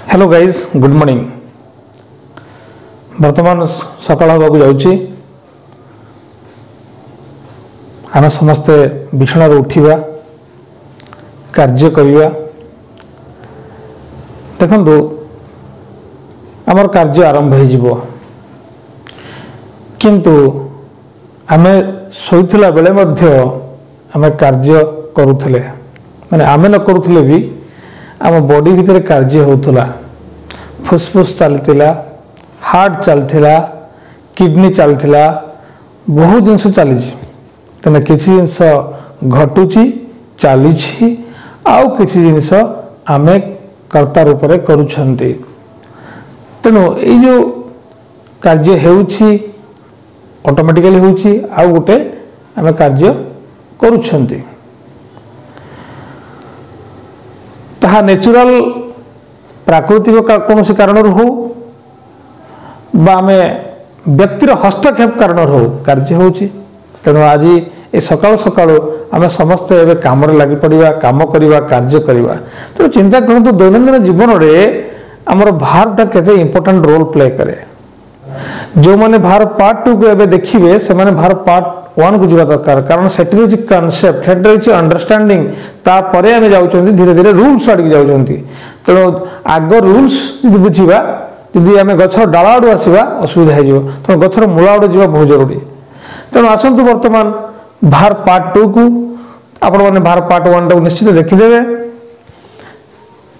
Hello guys good morning. वर्तमान सकाळ होगा जाऊँगी आम समस्ते बिछणार उठा कार्य करवा। देखु आमर कार्य आरंभ हो किंतु आमे शोइथिला बेले मध्य आमे कार्य करुथिले माने आमे न करुथिले भी आम बॉडी भितर कार्य होतला। फुसफुस चलतिला, हार्ट चलतिला, किडनी चलतिला, बहुत जिनस चली तेना किसी जिनस घटुची चली आउ किसी जिनस आमे कर्ता रूप में करुछंती। तेणु ये जो कार्य हेउछि ऑटोमेटिकली होउछि आउ गोटे आमे कार्य करुछंती। ताहा नेचुरल प्राकृतिक कौन से कारण हो बा आमे व्यक्तिर हस्तक्षेप कारण हो कार्य होउछि। तेणु आज ए सकाळ सकाळ आमे समस्त एबे काम रे लागि पड़िबा, काम करिबा, कार्य करिबा। तो चिंता करंतु दैनंदिन जीवन रे हमर भारटा केते इंपोर्टेंट रोल प्ले करे। जो माने भारत पार्ट 2 को एबे देखिबे से माने भारत पार्ट 1 को जीवा दरकार, कारण सेठी होछि कांसेप्ट, सेठी होछि अंडरस्टैंडिंग। ता परे आमे जाउछंती धीरे धीरे रूल्स आडि जाउछंती। तेणु आग रूल्स यदि बुझिबा, यदि आमे गछर डाला आडु आसीबा असुविधा हे जिवो। तेणु गछर मूला आडु जीवा बहुत जरूरी। तेणु आसंतु वर्तमान भारत पार्ट 2 को आपण माने भारत पार्ट 1 को निश्चित देखिदेबे।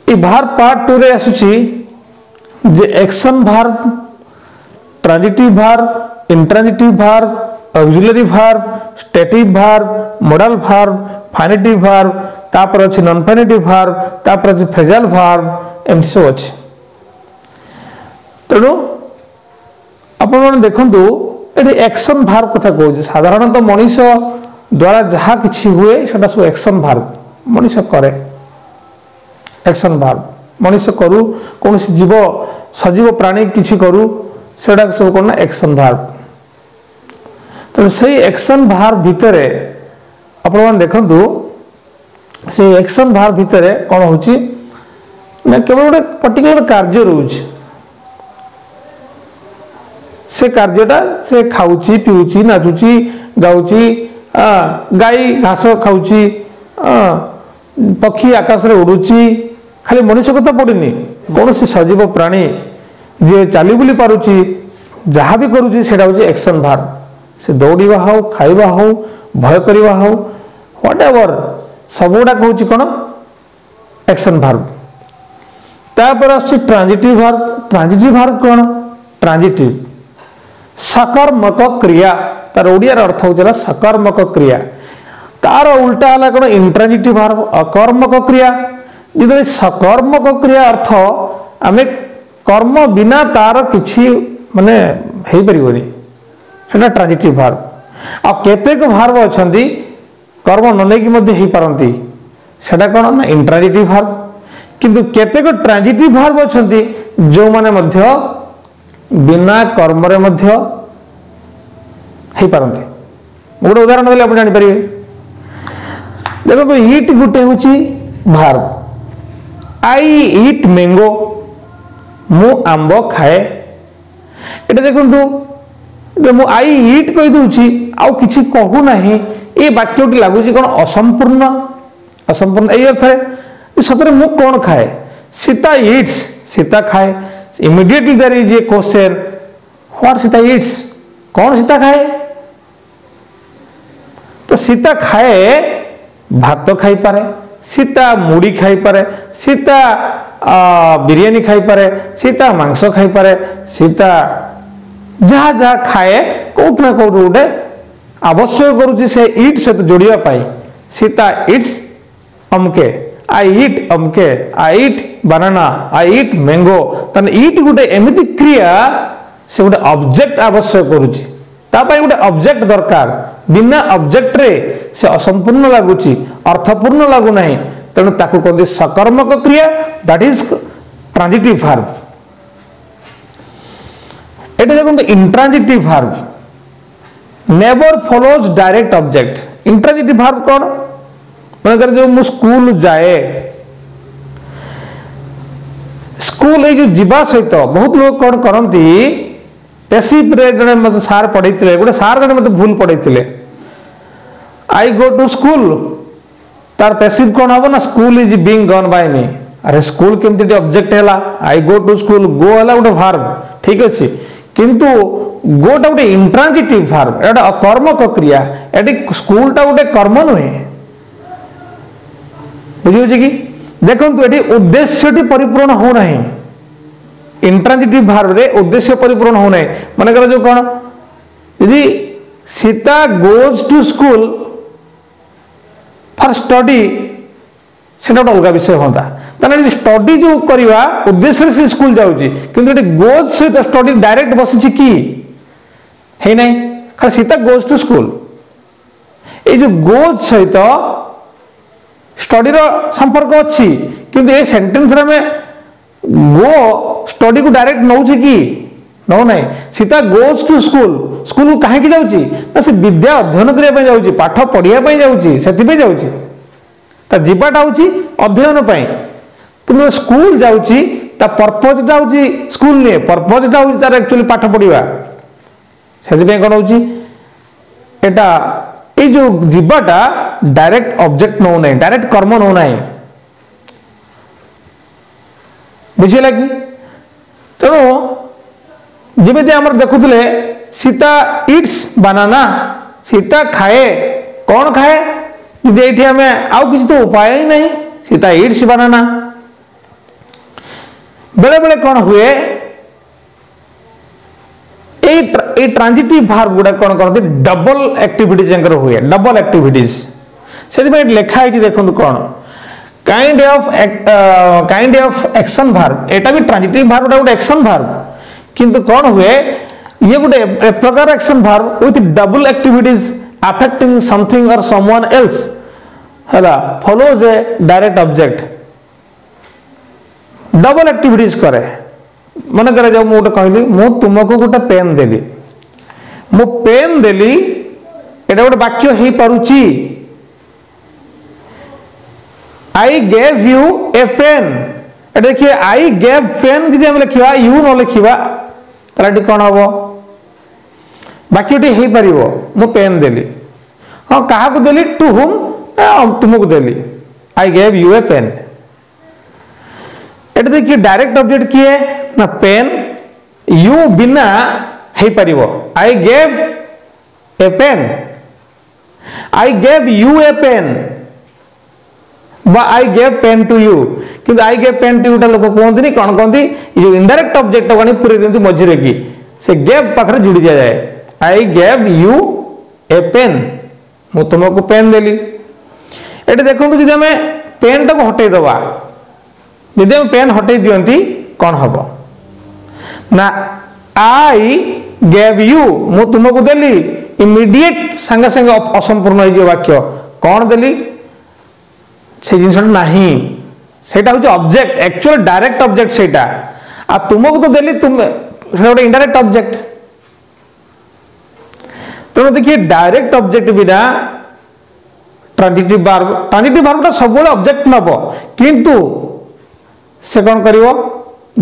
ए भारत पार्ट 2 रे आसुछि जे action verb, transitive verb, intransitive verb, auxiliary verb, stative verb, modal verb, finitive verb, तापर अछि नॉन फाइनेटिव भार्ब, तापर अछि फ्रेजल भार्ब, एमति सब अछि। तेणु आपण माने देखंतु एटी एक्शन भार्ब कथा कहूछि। साधारणतः मनीष द्वारा जहा किछि हुए सेटा सब एक्शन भार्ब मनीष करे। एक्शन भार्ब मनीष करू, कौन जीव सजीव प्राणी किछि करू सेटा सब कोन एक्शन भार्ब। तो से एक्शन भार्ब भितरे आपण माने देखंतु से एक्शन भार्ब भितरे कोन होछि ना केवल गोटे पर्टिकुलर कार्य रहउछि। से कार्यटा से खाउची, पिउची, नाचुची, गाउची, गाई घास खाउची, पक्षी आकाश रे उडुची। खाली मनुष्य कथा पड़िनी, कौन से सजीव प्राणी जे चाली बुली पारुची, जहा भी करुची सेटा होछि एक्शन भार्ब। से दौड़िबा हो, खाइबा हो, भय करिबा हो, व्हाटएवर सबुडा कहूछि कोन एक्शन भार्ब। तापर आछि ट्रांजिटिव भार्ब। ट्रांजिटिव भार्ब कोन? ट्रांजिटिव सकर्मक क्रिया, तार ओडिया अर्थ होजला सकर्मक क्रिया। तार उल्टा हला कोन इंट्रांजिटिव भार्ब, अकर्मक क्रिया। जिदे सकर्मक क्रिया अर्थ आमे कर्म बिना तार किछि माने हेइ परिबोनी, सेटा ट्रांजिटिव भार्ब। आ केतेक भार्ब अछंती कर्म न नेकी मध्ये हेइ पारंती, सेटा कोन ना इंट्रांजिटिव भार्ब। किंतु केतेक ट्रांजिटिव भार्ब अछंती जो माने मध्ये बिना कर्म रे मध्ये हेइ पारंती। गोटे उदाहरण देले आपण जानि परिबे। देखो ईट गुटे होची भार्ब। आई ईट मैंगो, मु आंबो खाए। एटा देखंतु मु आई ईट कहि दूची आउ किछि कहू नाही, ए वाक्यटी लागुची कोन असंपूर्ण। असंपूर्ण एई अर्थ रे सतरे मु कोन खाए, सीता ईट्स, सीता खाए। Immediately there is a question, what Sita eats, कौन सीता खाए? तो सीता खाए भात खाई पारे, सीता मुड़ी खाई पारे, सीता बिरियानी खाई पारे, सीता मांस खाई पारे, सीता जहा जहा खाए कोट ना कोट गोटे आवश्यक करुछि से ईट से जोड़िया पाई। सीता ईट्स अमके, आई ईट अमके, आई ईट बनाना, आई ईट मैंगो। तने ईट गोटे एमिति क्रिया से गोटे ऑब्जेक्ट आवश्यक करुछि, ता पई गोटे ऑब्जेक्ट दरकार। बिना ऑब्जेक्ट रे से असंपूर्ण लागुछि, अर्थपूर्ण लागु नाही। तेणु ताकू कहते सकर्मक क्रिया, दैट इज ट्रांजिटिव भार्ब। एटा देखो intransitive verb never follows direct object. Intransitive verb कौन? माने जो मु स्कूल जाए, स्कूल ये जीवा सहित बहुत लोग कौन करती पैसिव रे जड़े मत सार पढ़े गोटे सार जड़े मत भूल पढ़े आई गो टू स्कूल तार पैसिव कौन हम ना school is being gone by me. अरे स्कूल केमती ऑब्जेक्ट है आई गो टू स्कूल गो है गोटे भार्ब ठीक अच्छे किंतु गोटा गोटे इंट्रांजिटिव भार्ब एटा कर्मक क्रिया एटी स्कूल टा गोटे कर्म नुहे बुझे कि देखो ये उद्देश्य परिपूर्ण होना इंट्रांजिटिव भार्ब रे उद्देश्य परिपूर्ण होना मन कर जो कौन यदि Sita goes to school for study से अलग विषय होता ताने स्टडी जो करवा उद्देश्य से स्कूल जाऊँगी किंतु ये गोज सहित स्टडी डायरेक्ट बसी कि है नहीं खाली सीता गोज टू स्कूल ये जो गोज सहित स्टडी संपर्क अच्छी किंतु ये सेंटेंस रे में गो स्टडी को डायरेक्ट नौ कि नौ ना Sita goes to school school को कहीं जाऊँगी ना से विद्या अध्ययन करने जाऊँगी पाठ पढ़ाई जाऊँगी से जाऊँगी जीवाटा हूँ अध्ययन कि स्कूल जाऊँगी पर्पजटा हूँ स्कूल नहीं पर्पजटा हूँ तार एक्चुअली पाठ पढ़ा से कौन हो ये जो जीवाटा डायरेक्ट ऑब्जेक्ट नौ ना डायरेक्ट कर्म नौ ना बुझेगा कि तेणु जमी आम देखुले सीता इट्स बनाना सीता खाए कौन खाए ये आम आउ किसी तो उपाय ही नहीं सीता इट्स बनाना बेले बेले कौन हुए ये ट्रांजिटिव भार्ब गुड़ा कौन करते डबल एक्टिविटीज हुए डबल एक्टिविटीज से लिखाई देखो कौन काइंड ऑफ एक्शन भार्ब एटा भी ट्रांजिटिव भार्ब गोटे एक्शन भार्ब किंतु कौन हुए ये गोटे प्रकार action verb with double activities affecting something और समवन एल्स हैला फॉलोज ए डायरेक्ट ऑब्जेक्ट डबल एक्टिविटीज करे मन करे जाओ मुझे कहली मु तुमको गोटे पेन देली मु पेन देली एटा गोटे वाक्य हो पारुची I gave you a pen एटा देखिए आई गेव पेन जब हम लिखा यू न लिखा ताले कौन हम वाक्यटी हो पार मु पेन देली हाँ क्या देली टू हुम तुमको देली I gave you a pen एटा देखिए डायरेक्ट ऑब्जेक्ट किए ना पेन यू बिना हो पार I gave a pen I gave you a pen I gave pen to you कि I gave pen to you लोक कहते कौन कहते जो इनडायरेक्ट ऑब्जेक्ट को पूरे दिखती मझे कि से गेव पाखे जोड़ी दि जाए I gave you a pen मु तुमको पेन देली ये देखो जी आम पेन टाक हटे दबा यदि हम पेन हटे दियंती कौन हम ना आई गेव यू मु तुमको देली इमीडिएट संगे संगे असंपूर्ण हो वाक्य कौन देली से जिनसा नहीं सेटा हूँ ऑब्जेक्ट एक्चुअल डायरेक्ट ऑब्जेक्ट सेटा आ तुमको तो देली तुम गोटे इनडायरेक्ट ऑब्जेक्ट तेणु देखिए डायरेक्ट ऑब्जेक्ट बिना ट्रांजिटिव भार्ब सब ऑब्जेक्ट नब किंतु से कौन कर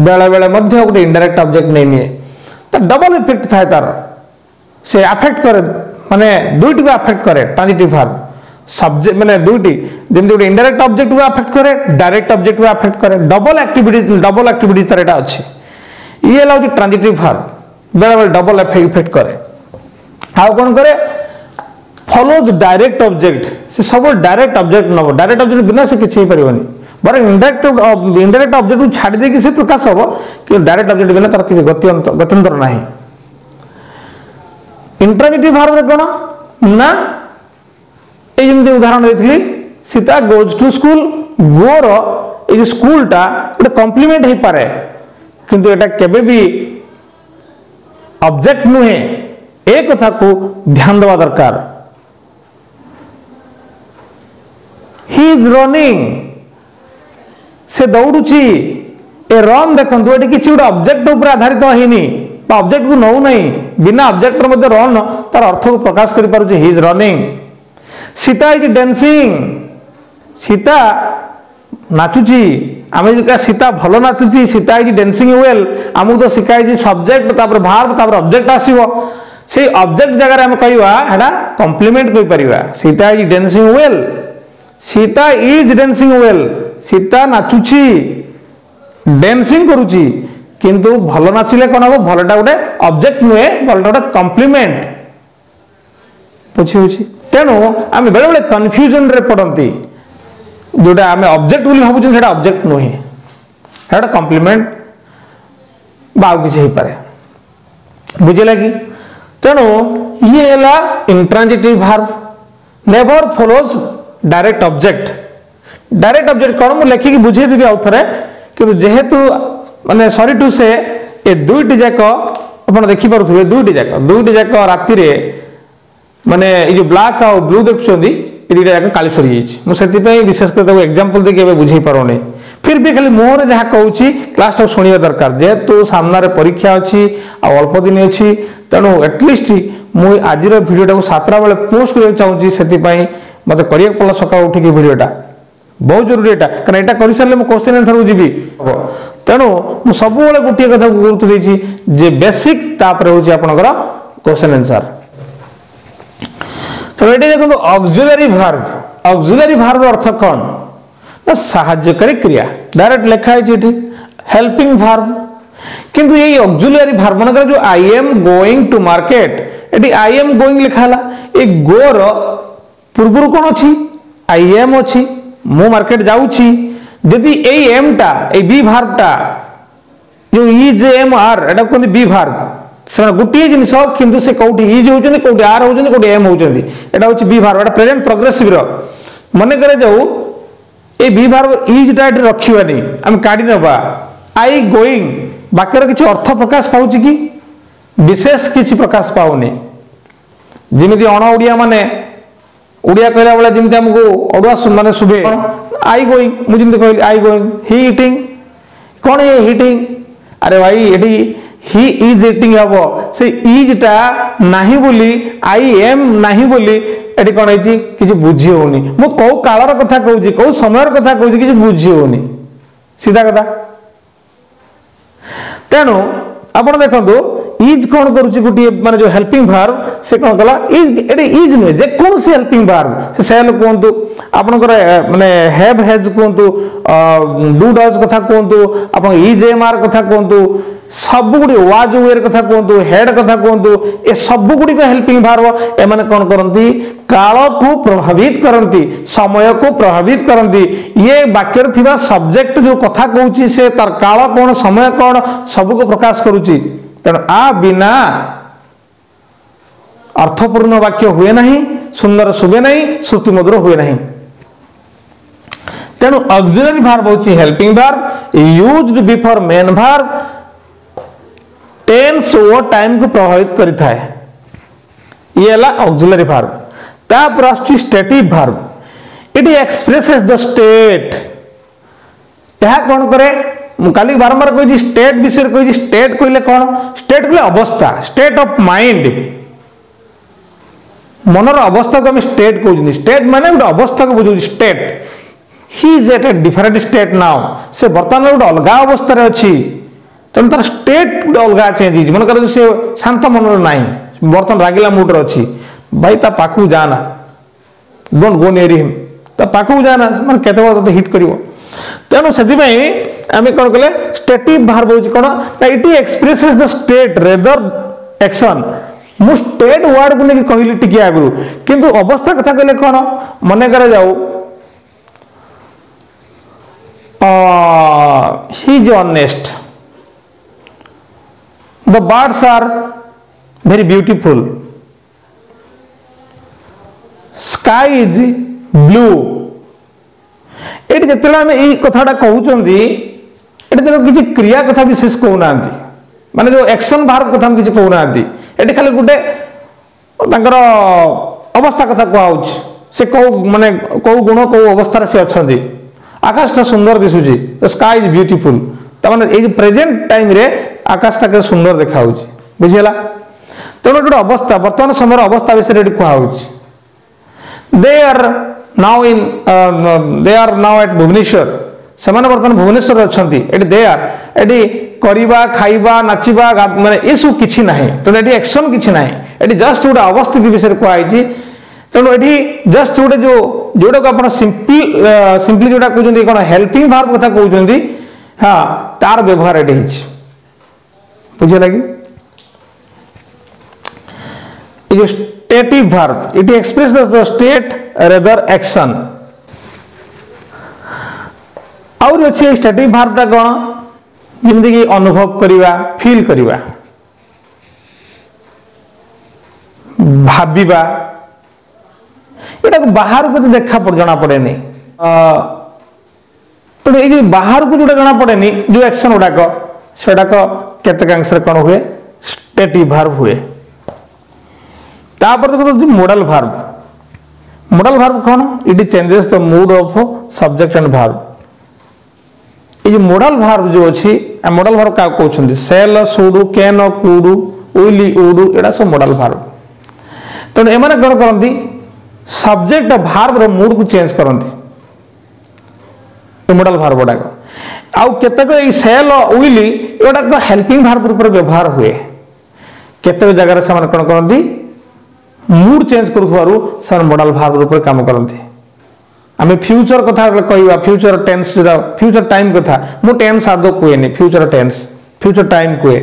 बेले बेले गोटे इनडायरेक्ट ऑब्जेक्ट नहीं निए तो डबल इफेक्ट थाए तार से अफेक्ट करे माने दुईटी को अफेक्ट करे ट्रांजिटिव भार्ब सब्जेक्ट मैंने दुईटी जमी गोटे इनडायरेक्ट ऑब्जेक्ट को अफेक्ट करे डायरेक्ट ऑब्जेक्ट को अफेक्ट करे डबल एक्टिविटी तार एटा अच्छी ये हूँ ट्रांजिटिव भार्ब बेले बेले डबल इफेक्ट करे आउ कौन करे फॉलोज डायरेक्ट ऑब्जेक्ट से सब डायरेक्ट ऑब्जेक्ट नब डायरेक्ट ऑब्जेक्ट बिना से किसी हो पारनी बर इनडायरेक्ट ऑब्जेक्ट को छाड़ देकी से प्रकाश हम कि डायरेक्ट ऑब्जेक्ट बिना तार किसी गत्यंतर ना इंट्रांजिटिव भार्ब कौन ना ये जमी उदाहरण देती सीता गोज टू स्कूल गोर ये स्कूलटा गोटे कम्प्लीमेंट हो पाए किंतु एटा केबे भी ऑब्जेक्ट नुहे ए कथा को ध्यान देवा दरकार ही इज रनिंग से दौड़ुची ए रन देखो ये किसी गोटे ऑब्जेक्ट उपर आधारित होनी ऑब्जेक्ट को नौ नहीं बिना ऑब्जेक्ट रन तार अर्थ को प्रकाश कर पारुची he is running Sita is dancing Sita नाचुची आम सीता भल नाचुची सीता इज डांसिंग वेल आमको तो शिखाई सब्जेक्ट तापर भार्ब तापर ऑब्जेक्ट आसीबो से ऑब्जेक्ट जगह आम कहवा है कॉम्प्लीमेंट कहि परिबा Sita is dancing well Sita is dancing well Sita नाचुची डांसिंग करुची किंतु भल नाचिले कौन हम भलटा गोटे ऑब्जेक्ट नुहे भलटा गोटे कॉम्प्लीमेंट बुझी तेणु आम बेले बेले कन्फ्यूजन रे पड़ती जोटा आम ऑब्जेक्ट बोली भावुँ से ऑब्जेक्ट नुहे है कॉम्प्लीमेंट बाउ किसी हो पारे बुझेगा कि तेणु ये है intransitive verb never follows direct object कौन मुझे लिखिकी बुझेदेवी आउ थे कि जेहेतु माने सॉरी टू से ए दुईटी जाक आप देखिपे दुईटी जाक राति माने ये ब्लैक आ ब्लू देखुं दुईटा जाक काली सरी मुझे विशेषकर एग्जांपल देखिए बुझे पारे फिर भी खाली मुहर जहाँ कहूँ क्लास टाक शुणा दरकार जेहेतु सामने परीक्षा अच्छी अल्प दिन अच्छी तेणु एटलिस्ट मुझे आज भिडियो 7टा बेले पोस्ट करना चाहूँगी से मत करिया पड़ा सका उठिक भिडियोटा बहुत जरूरी एटा कारण एटा कर सारे क्वेश्चन आंसर को जीवी तेणु मुझे सब गोटे कथा गुरुत्व देछि जे बेसिक तापर होछि आपनकर क्वेश्चन आंसर तो ये देखो ऑक्सिलरी वर्ब अर्थ कौन ना सहायकारी क्रिया डायरेक्ट लिखा है हेल्पिंग वर्ब किंतु ये ऑक्सिलरी वर्ब मन जो I am going to market ये आई एम गोइंग लिखा ये गोर पूर्व कौन अच्छी आई एम अच्छी मु मार्केट जाऊँगी जदि ए एम टा ए बी वर्बटा जो इज एम आर एटा कहते बी वर्ब से गोटे जिनस किंतु से कौटी इज होती कौटी आर होती कौटी एम होती एटा हूँ बी वर्ब एटा प्रेजेंट प्रोग्रेसिव मन करे जाऊ ए बी वर्ब इजटा ये रखानी आम काढ़ी नवा आई गोइंग वाक्यर किसी अर्थ प्रकाश पाऊँ कि विशेष किसी प्रकाश पाऊनी जमी अण ओडिया माने ओडिया कहला बेला जमी आमको अड़ुआ माने शुभे आई गोइंग मुझे कहली आई गोइंग ही इटिंग कौन ये हिटिंग अरे भाई ये ही इज इटिंग हम से इजटा नहीं बोली आई एम नहीं बोली ये कौन है कि बुझी होनी मु कौ कालर कथा कहूँ कौ समय कथा कहूँ कि बुझी होनी सीधा कथा तेणु आपण देखो इज कौन करुच्ची गोटे माने जो हेल्पिंग वर्ब से कौन कला इज नुहे जेको हेल्पिंग वर्ब से सेल कहतु आपनकर माने हैव हैज कहतु डू डज कथा कहतु आप इज एम आर कथा कहतु सब गुड़ी वाज वेयर कथा कहतु हेड कथा कहतु ए सब गुड़ी हेल्पिंग वर्ब एमाने कौन करती काल को प्रभावित करती समय को प्रभावित करती ये वाक्यर थिबा सब्जेक्ट जो कथा कहूँ से तार काल कौन समय कौन सब को प्रकाश करुच्ची तेणु आ बिना अर्थपूर्ण वाक्य हुए नहीं सुंदर शुभे नहीं श्रुति मधुर हुए नहीं तेणु ऑक्सिलरी वर्ब होची helping verb used before main verb tense ओ टाइम को प्रभावित करता है ये है ऑक्सिलरी वर्ब तापर आछि stative verb it expresses the state यह कौन करे काली बारंबार कही स्टेट विषय कही स्टेट कहले कौन स्टेट कहले अवस्था स्टेट ऑफ माइंड मनर अवस्था को हम स्टेट कहते स्टेट माने गोटे अवस्था को बुझे state he is at a different state now से बर्तमान गोटे अलग अवस्था अच्छी तेणु तार स्टेट गोटे अलग चेंज मन कर से शांत मन ना बर्तमान रागिला मुड्रे अच्छी भाई ता पाखु जाना डोंट गो नियर हिम ता पाखु जाना माने केते बार हिट करिवो तेणु से आम कौन कले स्टेटिव वर्ब होची कौन it expresses the state rather action मु स्टेट वर्ड को लेकिन कहली टिके आगु किंतु अवस्था कथा कहले कौन मन कर जाऊ he is honest the birds are very beautiful sky is blue ये जिते आम ये कथाटा कहते ये किसी क्रिया कथा विशेष कहना माने जो एक्शन वर्ब कथा किसी कहना ये खाली गोटे अवस्था कथा कहूँ से कौ माने कौ गुण कौ अवस्था से अच्छा आकाशटा सुंदर दिशुची द स्काई इज ब्यूटीफुल तमाने ये प्रेजेंट टाइम रे आकाशटा के सुंदर देखा बुझीला तेणु गोटे अवस्था बर्तमान समय अवस्था विषय कहूँ they are now at Bhubaneswar से बर्तमान भुवनेश्वर अच्छा दे आर ये करवा खाइबा नाचिबा माने ये सब किसी ना तेणु ये एक्शन किसी ना ये जस्ट गोटे अवस्थित विषय कहुई तेणु ये जस्ट गोटे जो जोटा को आप सिंपली जोटा कहते कौन हेल्पिंग भार्ब कथा कहते हाँ तार व्यवहार ये बुझे लगी जो stative verb it express the state rather action और अच्छे स्टेटिव भार्ब टा कौन जमीन कि अनुभव करवा फील करवा भाविबा यहाँ बाहर को देखा जना पड़े तो ये बाहर को जो जना पड़े जो एक्शन गुड़ाक सेटाक केतकांश कौन हुए स्टेटिव भार्ब हुए तापर देखो मोडल भार्ब कौन it changes the mood off subject and verb ये मोडल भार्ब जो अच्छी मोडल भार्ब क्या कहते सेल सुडू कैन कुडू उइली उडू एटा सब मोडल भार्ब तेणु एम कौन करती सब्जेक्ट भार्ब रो मूड को चेंज करती मोडल भार्ब गुड़ाक आउ केतक सेल उइली एगुड़ाक हेल्पिंग भार्ब रूप व्यवहार हुए केतक जगह से कौन करती मूड चेंज कर मोडल भार्ब रूप काम करती आम फ्यूचर कथा कहवा फ्यूचर टेंस जो फ्यूचर टाइम कथा मु टेंस आदौ कहे फ्यूचर टेंस फ्यूचर टाइम कहे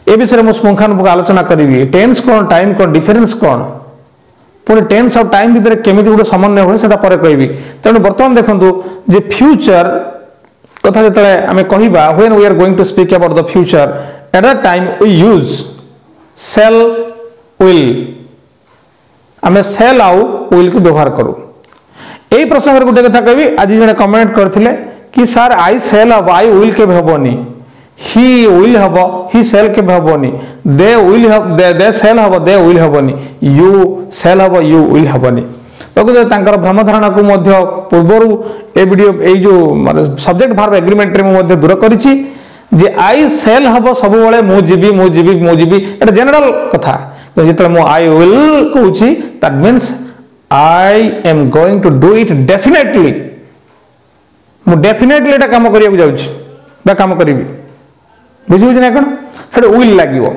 ए विषय में पुंखानुपुंख आलोचना करी टेंस कौन टाइम कौन डिफरेन्स कौन पुणी टेंस और टाइम भितर केमी गोटे समन्वय हुए से कहबी तेणु बर्तमान देखो जे फ्यूचर कथा जो आम कहवा when we are going to speak about the future at that time we use shall will आम सेल आउ विल को व्यवहार करूँ यही प्रसंग गोटे कथा कहबी आज जड़े कमेंट करते कि सर आई सेल हम आई विल के हेनी ही विल हम ही सेल के हेनी दे विल दे सेल हम दे विल हेनी यू सेल हम यू विल हेनी प्रकृत भ्रमधारणा को पूर्वर ए वीडियो ये जो सब्जेक्ट भार्ब एग्रीमेंट में दूर करी आई सेल हम सब मु जीवी एटा जनरल कथा जो मु आई विल कहूँ that means I am going to do it definitely मु डेफिनेटली एटा काम करिया जाउछि बा काम करिवि बुझियो ना कोन हेड विल लागिवो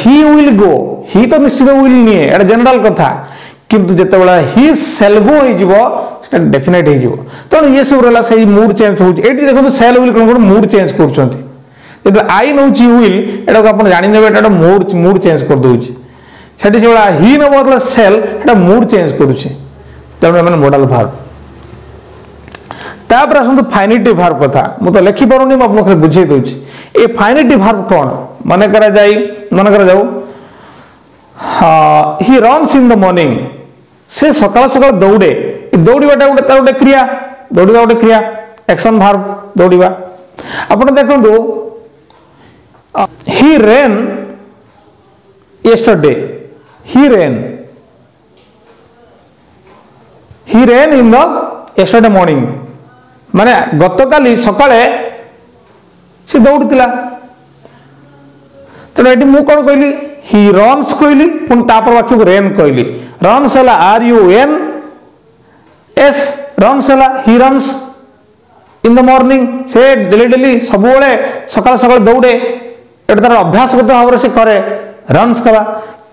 ही विल गो ही तो निश्चित विल निए एटा जनरल कथा किंतु जते बेला ही सेल गो हो जिवो सेटा डेफिनेट हो जिवो तो ये सब रहला सही मूड चेंज होछि एटी देखो सेल विल कोन मूड चेंज करछंती जते आई नउछि विल एटा को अपन जानि नेबे एटा मूड चेंज कर दोछि सेठी से ही न मतलब सेल एटा मूड चेंज करुचे तेणु एम मोडल भार्ब तापर आसतु फाइनिटिव भार्ब कथा मुझे लिखि पारुनी मुझे बुझे दूसरी ये फाइनिटिव भार्ब कौन मन कर जाऊ ही रन्स इन द मॉर्निंग से सकाल सकाल दौड़े दौड़ाटा गोटे क्रिया दौड़ा गोटे क्रिया एक्शन भार्ब दौड़ा आप देखु ही rain yesterday he ran in the yesterday morning माने गतकाली सकाळे से दौड़िला तेणु ये मुझे कौन कहली ही रन्स कहली पुणी तापर वाक्य को रेन कहली रन्स है R U N S runs है he runs in the morning से डेली सब सकाल सकाल दौड़े एटा तार अभ्यासगत भाव से करे रन्स कला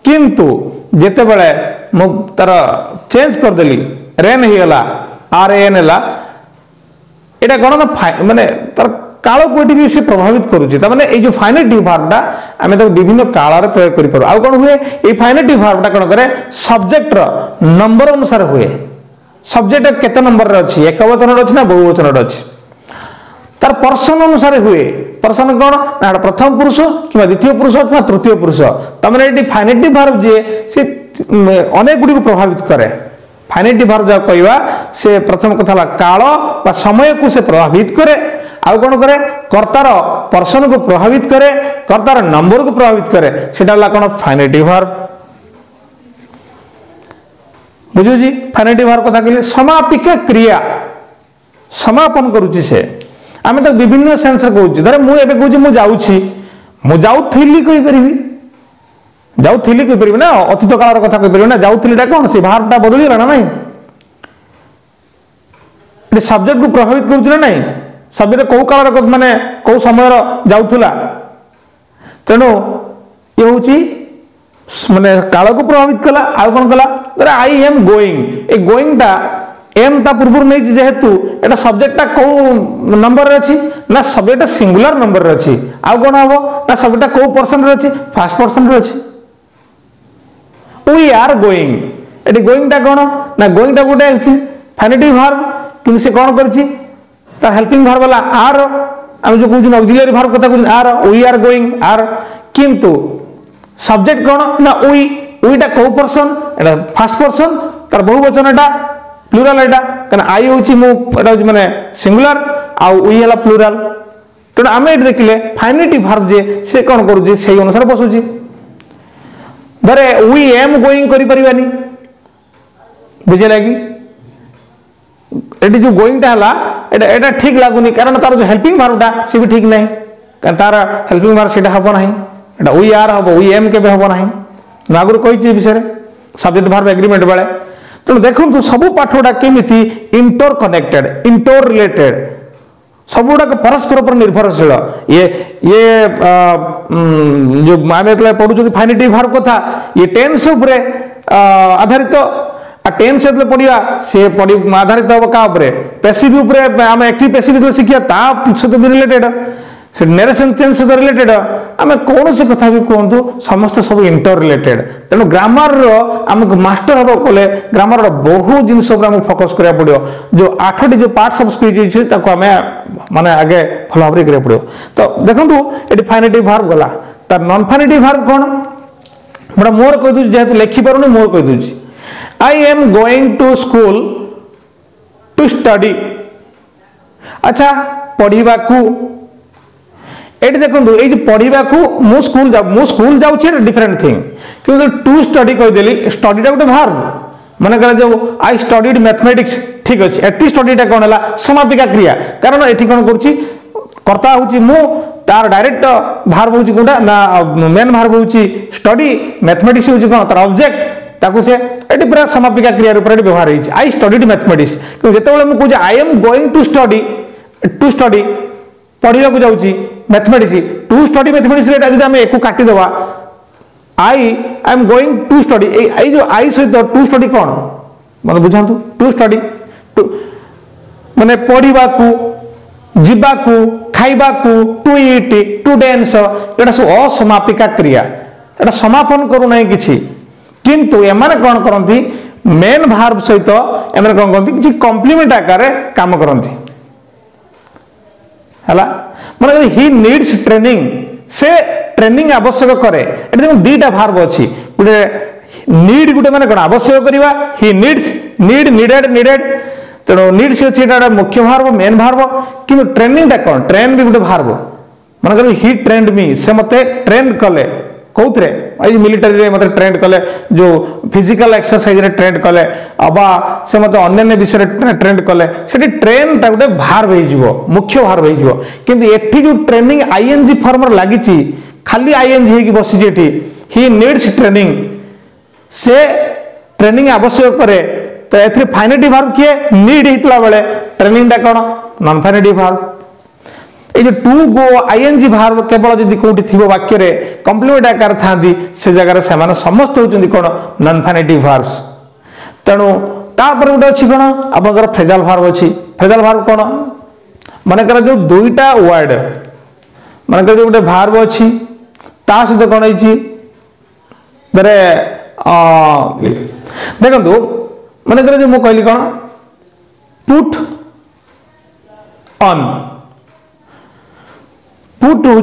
किंतु जेते बेले मु तार चेंज कर देली रेन ही गला आर एन है एटा कोन माने तार काल को भी से प्रभावित करूची त माने ए जो फाइनेटिव भार्बटा आमे तो विभिन्न काल रे प्रयोग करि पारो आ कोन हुए ए फाइनेटिव भार्बटा कोन करे सब्जेक्ट रो नंबर अनुसार हुए सब्जेक्ट केते नंबर रे अछि एक वचन रे अछि ना बहुवचन रे अछि तार पर्सन अनुसार हुए पर्सन कौन ना प्रथम पुरुष कि द्वितीय पुरुष कि तृतीय पुरुष तमें ये फाइनेटिव भार्ब जी से अनेक गुड़ी को प्रभावित करे फाइनेटिव भार्ब जब कहवा से प्रथम कथा काल व समय को से प्रभावित करे आउ कौन करे कर्तार पर्सन को प्रभावित करे कर्तार नंबर को प्रभावित करे सेटा कौन फाइनेटिव भार्ब बुझु जी फाइनेटिव भार्ब कथा कहले समापिका क्रिया समापन करूची से आम तो विभिन्न सेन्स कहूँ धर मुझे कहूँ मुझे जाऊली कहीपरि ना अतीत काल कथा कहीपरि ना जाऊली कौन से भार्बटा बदलीगला ना नहीं ये सब्जेक्ट को प्रभावित करूँ ना सब्जेक्ट कौ काल माने कौ समय जाऊला तेणु ये हूँ माने काल को प्रभावित कला आउ कौन कला आई एम गोइंग ए गोइंगटा एम ता पूर्व नहीं जेहेतु एटा सब्जेक्टा कौ नंबर रे अछि ना सब्जेक्ट सिंगुलर नंबर रे अछि आउ कौन हबो ना सब्जेक्ट कौ पर्सन रे अछि फर्स्ट पर्सन रे अछि वी आर गोइंग एटी गोइंगटा कौन ना गोइंगटा गोटे फाइनेटिव वर्ब कि से कौन करछि तार हेल्पिंग वर्ब वाला आर हम जो कहू ऑक्सिलरी वर्ब कथा कहू are we are going are किंतु सब्जेक्ट कौन ना वीटा कौ पर्सन एटा फर्स्ट पर्सन तार बहुवचन एटा प्लूराल एटा कारण आई होची मु एटा होची माने सिंगुलर आ वी हला प्लूराल तेणु आम ये देखिले फाइनेटिव वर्ब जे से कौन करूची से अनुसार बसुची धरे वी एम गोइंग करि परिबानी बुझे लगी एटी जो गोइंगटा हला एटा ठीक लागुनी कारण तार जो हेल्पिंग वर्बटा से भी ठीक नहीं कारण तार हेल्पिंग वर्ब सेटा हबो नहीं एटा वी आर हबो वी एम केबे हबो नहीं मैं आगुर कहिछि विषय सब्जेक्ट वर्ब एग्रीमेंट बेले तेणु देखु सबू पाठटा केमिति इंटर कनेक्टेड इंटर रिलेटेड सबुड़ा परस्पर पर निर्भरशील ये जो आम पढ़ुं फाइनेटिव वर्ब कथा ये टेन्स उपरे आधारित टेन्स जो पढ़ा सी आधारित हम क्या पैसिव आम एक्टिव पैसिव शिखा ता सहित भी रिलेटेड से नरेशन चेंज सहित रिलेटेड आम कौन सी कथा भी कहतु समस्त सब इंटर रिलेटेड तेणु ग्रामर आमको मास्टर हम कले ग्रामर बहु जिन फोकस करा पड़ो जो 8टी जो पार्ट्स ऑफ स्पीच आम माने आगे भल भाव करा पड़ो तो देखो ये फाइनेटिव वर्ब गला तार नॉन फाइनेटिव वर्ब कौन बड़ा मोर कहीदे जेहेतु लिखिपारूनी मोर कहीदे I am going to school to study अच्छा पढ़ा ये देखो ये पढ़ा मु स्कूल जाऊँ डिफरेंट थिंग क्योंकि टू स्टडी कहीदेली स्टडीटा गोटे वर्ब मन कर जो आई स्टडीड मैथमेटिक्स ठीक अच्छे एटी स्टडीटा कौन है समापिका क्रिया कारण ये कौन करता हूँ मु तार डायरेक्ट वर्ब हूँ कौटा ना मेन वर्ब हूँ स्टडी मैथमेटिक्स हूँ कौन तार ऑब्जेक्ट ताकू से एटी पूरा समापिका क्रिया रूप में व्यवहार होती आई स्टडीड मैथमेटिक्स क्योंकि जिते मुझे कहूँ I am going to study पढ़ा जाऊँगी मैथमेटिक्स टू स्टडी मैथमेटिक्स जो आम एक काटिदेवा I am going to study ये जो आई सहित टू स्टडी कौन मतलब बुझातु टू स्टडी माने पढ़ा जीवाकू खाइबाकू टू इट टू डांस ये सब असमापिका क्रिया एटा समापन करूना किसी किंतु एमाने कौन करती मेन वर्ब सहित एमाने कौन करती किसी कॉम्प्लीमेंट आकार काम करती है मतलब ही नीड्स ट्रेनिंग से ट्रेनिंग आवश्यक करे देखो दीटा वर्ब अच्छी गोटे नीड गोटे माने कौन आवश्यक करवा he needs need needed needed तेणु नीड्स अच्छी मुख्य वर्ब मेन वर्ब कि ट्रेनिंगटा कौन ट्रेन भी गोटे वर्ब मन कर ही ट्रेंड मी से मते ट्रेंड कले कौथे आई मिलिटारी रे मते ट्रेंड कले जो फिजिकल एक्सरसाइज रे ट्रेंड कले अबा से मते अन्य विषय ट्रेंड कले सेठी ट्रेन ता गोटे वर्ब हो जिवो मुख्य वर्ब हो जिवो किंतु एठी जो ट्रेनिंग आईएनजी फॉर्म रे लागिची खाली आईएनजी हे की बसी जेठी ही नीड्स ट्रेनिंग से ट्रेनिंग आवश्यक करे तो एथि फाइनेटिव वर्ब किए नीड हितला बेले ट्रेनिंग टा कोन नॉन फाइनेटिव वर्ब ये जो टू गो आईएनजी वर्ब केवल जदि कोठी थिबो वाक्य रे कॉम्प्लीमेंट आकार थांदी से जगह से माने समस्त होचंदी कोन नॉन फाइनेटिव वर्ब्स तेणु तापर गोटे अछि कोन आपनकर फ्रेजल वर्ब अछि फ्रेजल वर्ब कोन माने कर जो दुईटा वर्ड माने कर जो गोटे वर्ब अछि ता सहित कोन होइछि बरे देखंतु माने कर जो मु कहली कोन पुट ऑन पुट हूँ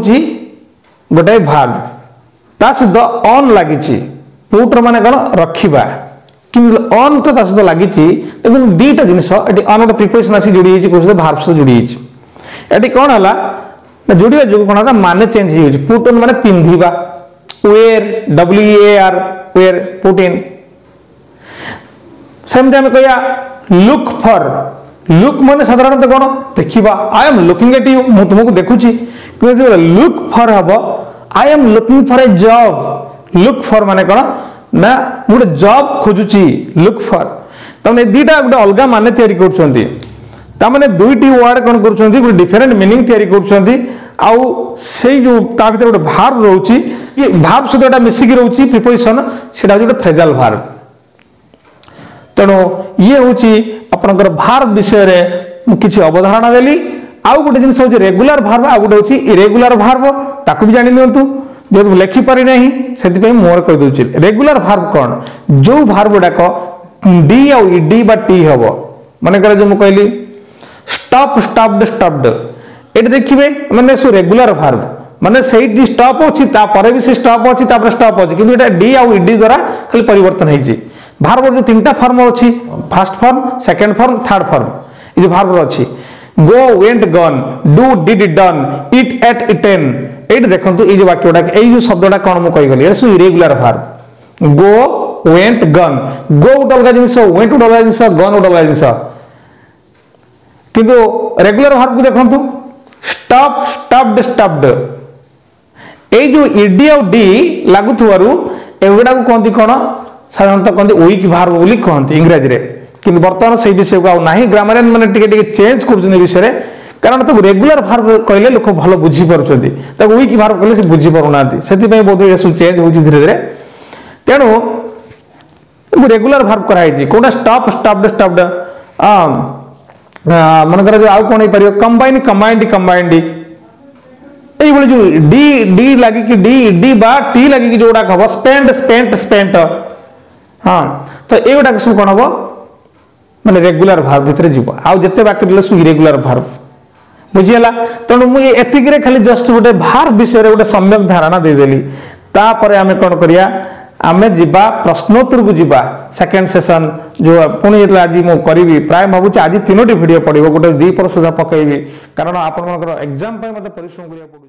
गोटे भाग ता सहित ऑन लगी पुट माने कौन रखा कि ऑन तो सहित लगी दीटा जिन ऑन गोटे प्रिपोजिशन आसी जोड़ी कौन भार्ब सहित जोड़ी ये कौन है जोड़ा जो कौन है माने चेंज हो पुट ऑन माने पिंधिबा wear WEAR wear put in सेमती आम कहिया लुक फॉर लुक माने साधारणतः कौन देखा I am looking at you मु तुमको देखुची लुक फॉर हम I am looking for a job look for माने कौन ना गोटे जॉब खोजुची लुक फॉर तमें दीटा गोटे अलग माने तैयारी कर तामाने दुईटी वर्ड कौन करुछंती गोटे डिफरेंट मीनिंग तैयारी करुछंती आउ से जो ता भीतर गोटे भार्ब रहउची ये भार्ब शब्दटा मिसिकी रहउची प्रिपोजिशन सेटा गोटे फ्रेजल भार्ब तेणु ये होची आपनकर भार्ब विषय रे किछि अवधारणा देली आउ गोटे जिनिस होची रेगुलर भार्ब आ गोटे होची इरेगुलर भार्ब ताकू भी जानि नियंतु जो लेखि पारि नाही सेति पे मोर कहि दोछि रेगुलर भार्ब कोन जो भार्ब डाक डी आ ईडी बा टी हबो माने करे जो म कहली स्टॉप स्टॉप्ड स्टॉप्ड एट देखिबे माने सो रेगुलर भार्ब माने सेही स्टॉप अछि ता परे भी से स्टॉप अछि ता पर स्टॉप अछि किंतु एटा डी आ ईडी द्वारा खाली परिवर्तन हेछि भार्ब जो तीनटा फॉर्म अछि first form second form third form ये जो भार्ब अछि go went gone do did done eat ate eaten ate देखंतु ए जो वाक्यटा ए जो शब्दटा कोन म कहि गली एसु irregular verb go went gone go उडलगा जिंस वेंट उडलगा जिंस गन उडलगा जिंस किंतु रेगुलर भार्ब को देखंतु स्टॉप स्टॉप्ड स्टॉप्ड ए जो ईडी और डी लागुथुवारु एगुडा को कोंती कोन साधारणतः कहते वीक भार्ब बोली कहते इंग्रजी रे किंतु वर्तमान से विषय को नाही ग्रामरियन माने टिके चेंज करछन विषय रे कारण तो रेगुलर भार्ब कहले लोक भलो बुझी परछथि त वीक भार्ब कहले से बुझी परुनाथि सेति पय बोध ये चेंज होची धीरे धीरे तेनु रेगुलर भार्ब कराई छी कोटा स्टॉप स्टॉप्ड स्टॉप्ड मन कर जो आउ कोन परियो कंबाइन कंबाइंड कंबाइंड एई बोले जो डी डी लागि कि डी डी बा टी लागि कि जोडा खबो स्पेंड स्पेंट स्पेंट हाँ तो एगुड़ा सब कौन हम माने रेगुलर भार्ब भितर जीव आउ जिते बाकी रहा सब इरेगुलर भार्ब बुझीगला तेणु मुझे एतिक खाली जस्ट गोटे भार्ब विषय गोटे सम्यक धारणा देदेली तापर आम कौन करिया आमे जीवा प्रश्नोत्तर को जीवा सेकंड सेशन जो पुणी आज मु करी प्राय भावुँ आज 3टी वीडियो पड़ो गोटे 2 पर सुधा पकईबी कारण आप एग्जाम मत परिश्रम करिया पड़ुछि।